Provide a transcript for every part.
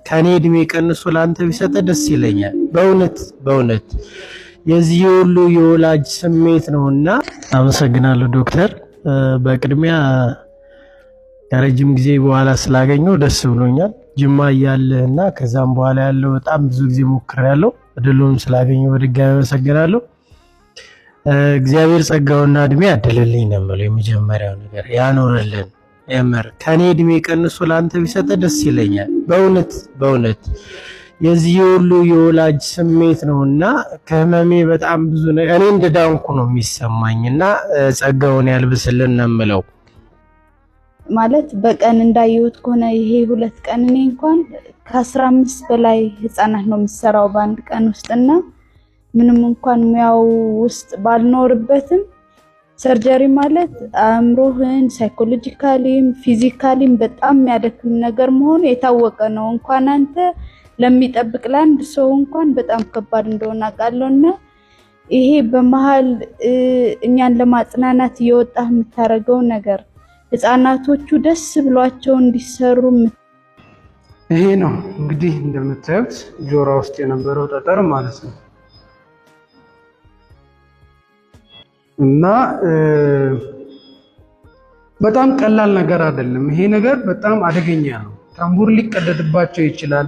ከኔ እድሜ ቀንሶ ላንተ ቢሰጥ ደስ ይለኛል። በእውነት የዚህ ሁሉ የወላጅ ስሜት ነውና አመሰግናለሁ ዶክተር። በቅድሚያ ከረጅም ጊዜ በኋላ ስላገኘው ደስ ብሎኛል። ጅማ እያለህና ከዛም በኋላ ያለው በጣም ብዙ ጊዜ ሞክሬያለሁ። እድሉን ስላገኘው በድጋሚ አመሰግናለሁ። እግዚአብሔር ጸጋውና እድሜ ያድልልኝ ነው የምለው። የመጀመሪያው ነገር ያኖርልን። የምር ከኔ እድሜ ቀንሶ ላንተ ቢሰጥ ደስ ይለኛል። በእውነት የዚህ ሁሉ የወላጅ ስሜት ነውና ከህመሜ በጣም ብዙ ነገር እኔ እንደዳንኩ ነው የሚሰማኝና ጸጋውን ያልብስልን ነው የምለው። ማለት በቀን እንዳየሁት ከሆነ ይሄ 2 ቀን እኔ እንኳን ከ15 በላይ ህፃናት ነው የምሰራው በአንድ ቀን ውስጥና ምንም እንኳን ሙያው ውስጥ ባልኖርበትም ሰርጀሪ ማለት አእምሮህን ሳይኮሎጂካሊም ፊዚካሊም በጣም የሚያደክም ነገር መሆኑ የታወቀ ነው። እንኳን አንተ ለሚጠብቅ ለአንድ ሰው እንኳን በጣም ከባድ እንደሆነ አውቃለሁና ይሄ በመሃል እኛን ለማጽናናት እየወጣህ የምታረገው ነገር ህፃናቶቹ ደስ ብሏቸው እንዲሰሩ ይሄ ነው እንግዲህ እንደምታዩት ጆሮ ውስጥ የነበረው ጠጠር ማለት ነው። እና በጣም ቀላል ነገር አይደለም። ይሄ ነገር በጣም አደገኛ ነው። ታምቡር ሊቀደድባቸው ይችላል።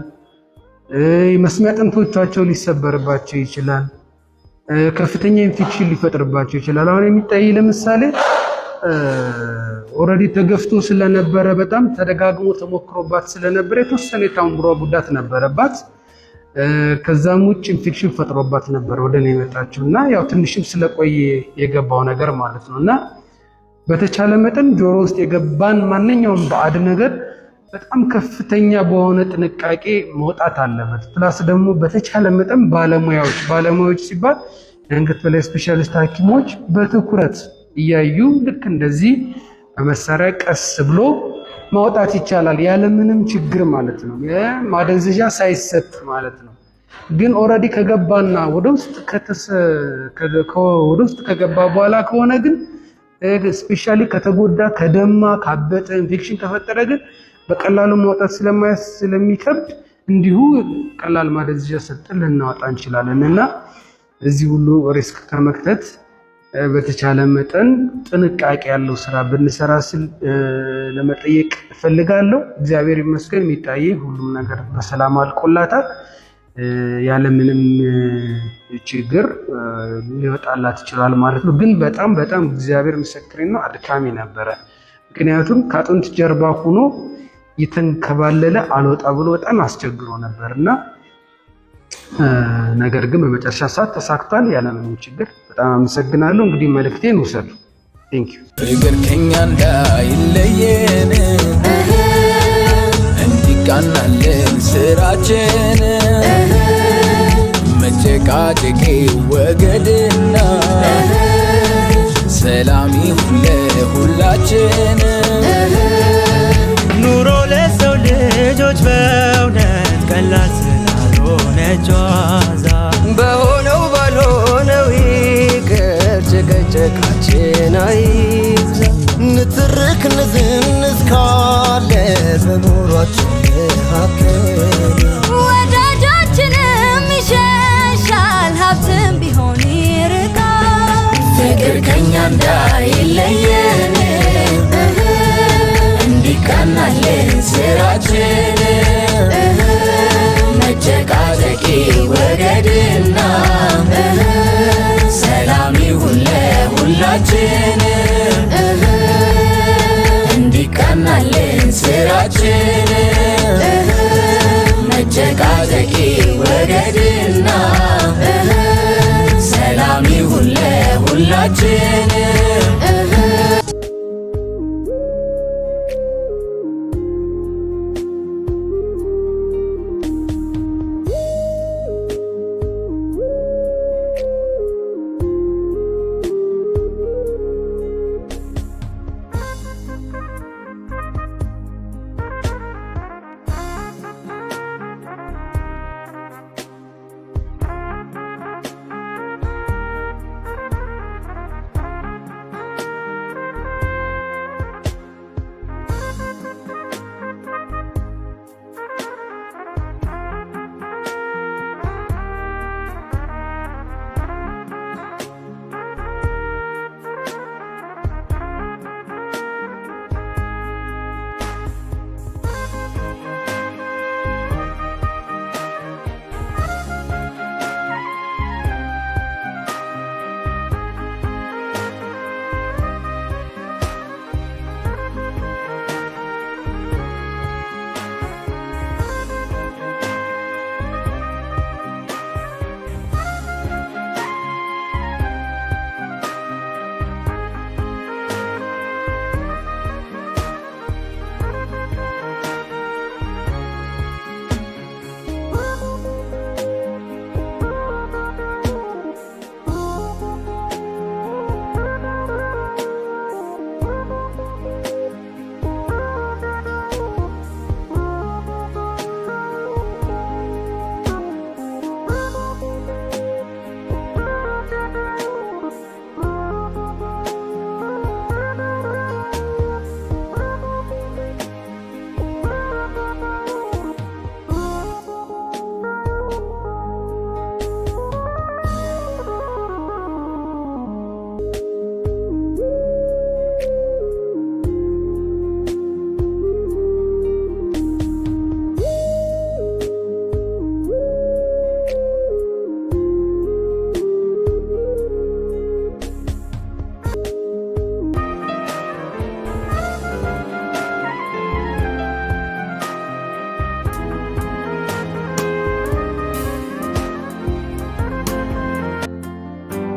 የመስሚያ ጥንቶቻቸው ሊሰበርባቸው ይችላል። ከፍተኛ ኢንፌክሽን ሊፈጥርባቸው ይችላል። አሁን የሚታይ ለምሳሌ ኦልሬዲ ተገፍቶ ስለነበረ በጣም ተደጋግሞ ተሞክሮባት ስለነበረ የተወሰነ የታምቡሯ ጉዳት ነበረባት። ከዛም ውጭ ኢንፌክሽን ፈጥሮባት ነበር ወደኔ የመጣችው እና ያው ትንሽም ስለቆየ የገባው ነገር ማለት ነውና በተቻለ መጠን ጆሮ ውስጥ የገባን ማንኛውም ባዕድ ነገር በጣም ከፍተኛ በሆነ ጥንቃቄ መውጣት አለበት። ፕላስ ደግሞ በተቻለ መጠን ባለሙያዎች ሲባል የአንገት በላይ ስፔሻሊስት ሐኪሞች በትኩረት እያዩ ልክ እንደዚህ በመሳሪያ ቀስ ብሎ ማውጣት ይቻላል ያለምንም ችግር ማለት ነው። የማደንዘዣ ሳይሰጥ ማለት ነው። ግን ኦልሬዲ ከገባና ወደ ውስጥ ከገባ በኋላ ከሆነ ግን ስፔሻሊ ከተጎዳ ከደማ ካበጠ ኢንፌክሽን ከፈጠረ ግን በቀላሉ ማውጣት ስለሚከብድ እንዲሁ ቀላል ማደንዘዣ ሰጥተን ልናወጣ እንችላለን እና እዚህ ሁሉ ሪስክ ከመክተት በተቻለ መጠን ጥንቃቄ ያለው ስራ ብንሰራ ስል ለመጠየቅ እፈልጋለሁ። እግዚአብሔር ይመስገን የሚታይ ሁሉም ነገር በሰላም አልቆላታል። ያለ ምንም ችግር ሊወጣላት ይችላል ማለት ነው። ግን በጣም እግዚአብሔር ምስክሬ ነው አድካሚ ነበረ። ምክንያቱም ከአጥንት ጀርባ ሆኖ የተንከባለለ አልወጣ ብሎ በጣም አስቸግሮ ነበርና ነገር ግን በመጨረሻ ሰዓት ተሳክቷል ያለ ምንም ችግር። በጣም አመሰግናለሁ። እንግዲህ መልእክቴን ውሰዱ። ቴንክ ዩ። ፍቅር ከኛ እንዳይለየን እንዲቃናልን ስራችን መጨቃጨቄ ወገድና ሰላም ይሁን ለሁላችን። ኑሮ ለሰው ልጆች በእውነት ቀላል ስላልሆነ ጨዋታ በሆነው ባልሆነው ይቅር ጭቅጭቃችን አይብዛ። ንትርክ ንዝንዝ ካለ በኑሯችን መካከል